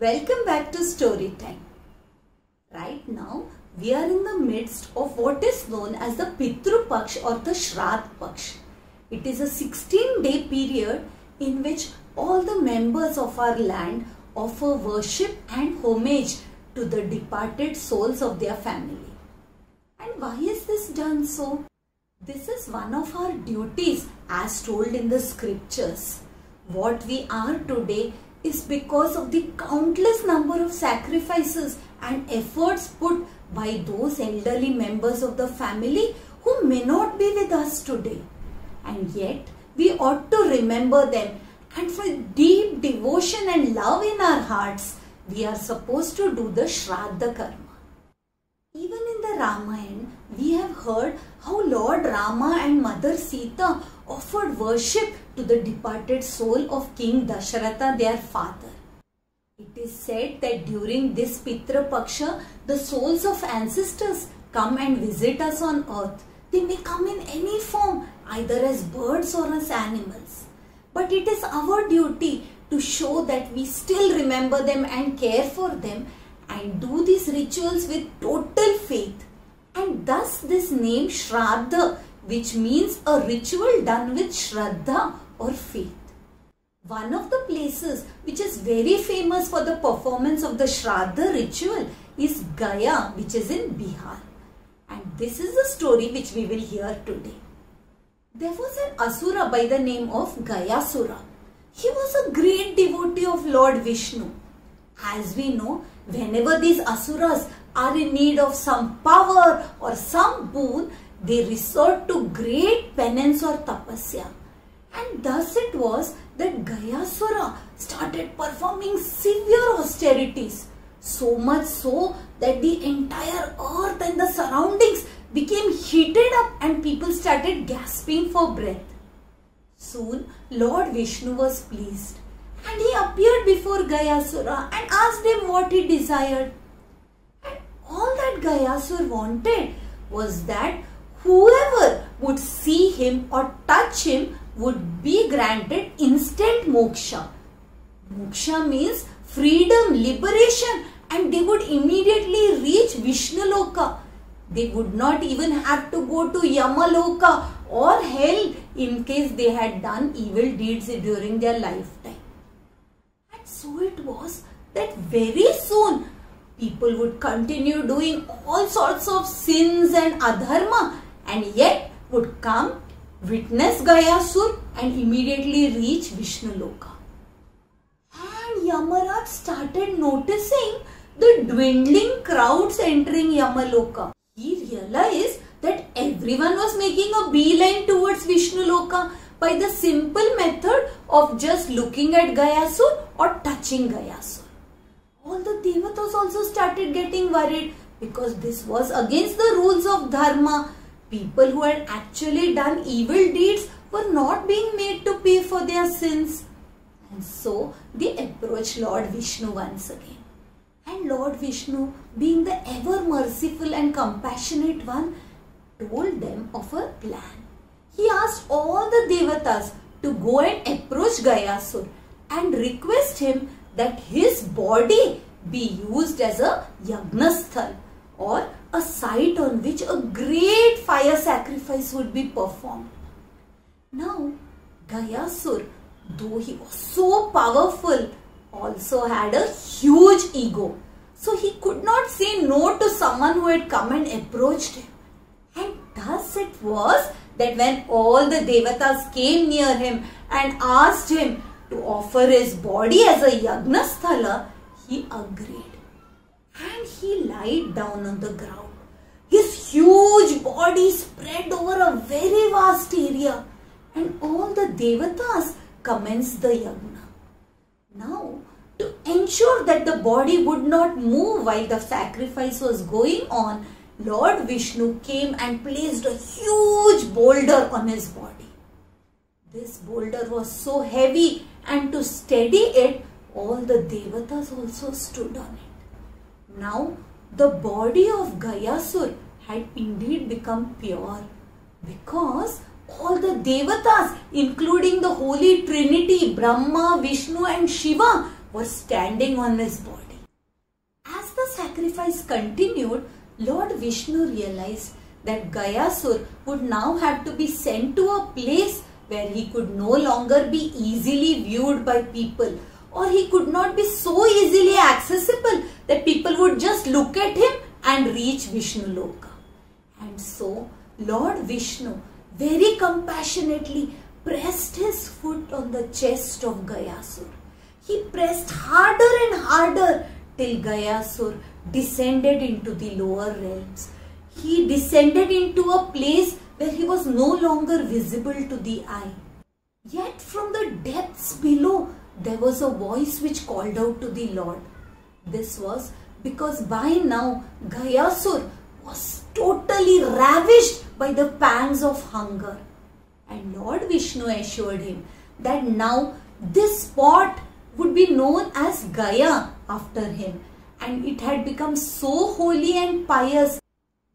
Welcome back to Story Time. Right now, we are in the midst of what is known as the Pitru Paksh or the Shraddh Paksh. It is a 16-day period in which all the members of our land offer worship and homage to the departed souls of their family. And why is this done so? This is one of our duties as told in the scriptures. What we are today is because of the countless number of sacrifices and efforts put by those elderly members of the family who may not be with us today. And yet, we ought to remember them, and for deep devotion and love in our hearts, we are supposed to do the Shraddha Karma. Even in the Ramayana, we have heard how Lord Rama and Mother Sita offered worship to the departed soul of King Dasharatha, their father. It is said that during this Pitra Paksha, the souls of ancestors come and visit us on earth. They may come in any form, either as birds or as animals. But it is our duty to show that we still remember them and care for them and do these rituals with total faith. And thus this name Shraddha, which means a ritual done with Shraddha or faith. One of the places which is very famous for the performance of the Shraddha ritual is Gaya, which is in Bihar. And this is the story which we will hear today. There was an Asura by the name of Gayasura. He was a great devotee of Lord Vishnu. As we know, whenever these Asuras are in need of some power or some boon, they resort to great penance or tapasya. And thus it was that Gayasura started performing severe austerities, so much so that the entire earth and the surroundings became heated up and people started gasping for breath. Soon Lord Vishnu was pleased and he appeared before Gayasura and asked him what he desired. And all that Gayasura wanted was that whoever would see him or touch him would be granted instant moksha. Moksha means freedom, liberation, and they would immediately reach Vishnaloka. They would not even have to go to Yamaloka or hell in case they had done evil deeds during their lifetime. And so it was that very soon people would continue doing all sorts of sins and adharma and yet would come, witness Gayasura and immediately reach Vishnaloka. And Yamaraj started noticing the dwindling crowds entering Yamaloka. He realized that everyone was making a beeline towards Vishnaloka by the simple method of just looking at Gayasura or touching Gayasura. All the devatas also started getting worried because this was against the rules of dharma. People who had actually done evil deeds were not being made to pay for their sins. And so they approached Lord Vishnu once again. And Lord Vishnu, being the ever merciful and compassionate one, told them of a plan. He asked all the devatas to go and approach Gayasura and request him that his body be used as a yajnasthal or a site on which a great fire sacrifice would be performed. Now, Gayasura, though he was so powerful, also had a huge ego. So he could not say no to someone who had come and approached him. And thus it was that when all the devatas came near him and asked him to offer his body as a yajnasthala, he agreed. And he lied down on the ground. His huge body spread over a very vast area and all the devatas commenced the yajna. Now, to ensure that the body would not move while the sacrifice was going on, Lord Vishnu came and placed a huge boulder on his body. This boulder was so heavy and to steady it, all the devatas also stood on it. Now, the body of Gayasura had indeed become pure because all the devatas, including the Holy Trinity, Brahma, Vishnu and Shiva, were standing on his body. As the sacrifice continued, Lord Vishnu realized that Gayasur would now have to be sent to a place where he could no longer be easily viewed by people, or he could not be so easily accessible that people would just look at him and reach Vishnu Loka. And so Lord Vishnu very compassionately pressed his foot on the chest of Gayasur. He pressed harder and harder till Gayasur descended into the lower realms. He descended into a place where he was no longer visible to the eye. Yet from the depths below, there was a voice which called out to the Lord. This was because by now Gayasur was totally ravished by the pangs of hunger. And Lord Vishnu assured him that now this spot would be known as Gaya after him, and it had become so holy and pious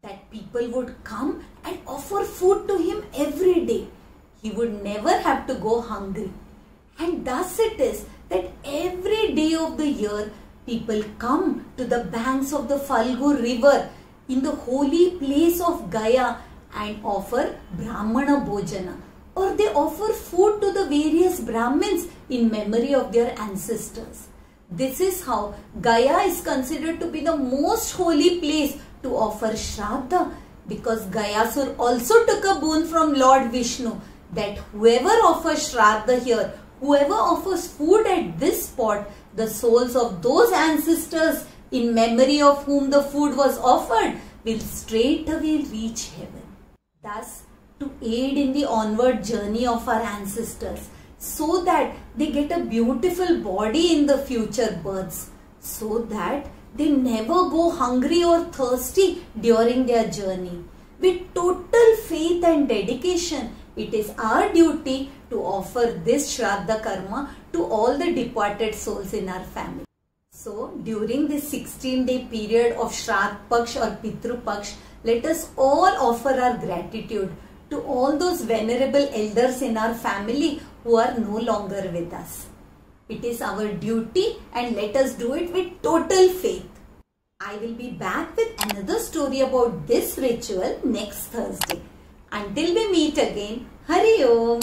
that people would come and offer food to him every day. He would never have to go hungry. And thus it is that every day of the year people come to the banks of the Falgu river in the holy place of Gaya and offer Brahmana Bhojana, or they offer food to the various Brahmins in memory of their ancestors. This is how Gaya is considered to be the most holy place to offer Shraddha, because Gayasur also took a boon from Lord Vishnu that whoever offers Shraddha here, whoever offers food at this spot, the souls of those ancestors in memory of whom the food was offered will straightaway reach heaven. Thus, to aid in the onward journey of our ancestors, so that they get a beautiful body in the future births, so that they never go hungry or thirsty during their journey. With total faith and dedication, it is our duty to offer this Shraddha Karma to all the departed souls in our family. So, during this 16-day period of Shraddha Paksh or Pitru Paksh, let us all offer our gratitude to all those venerable elders in our family who are no longer with us. It is our duty, and let us do it with total faith. I will be back with another story about this ritual next Thursday. Until we meet again, Hari Om.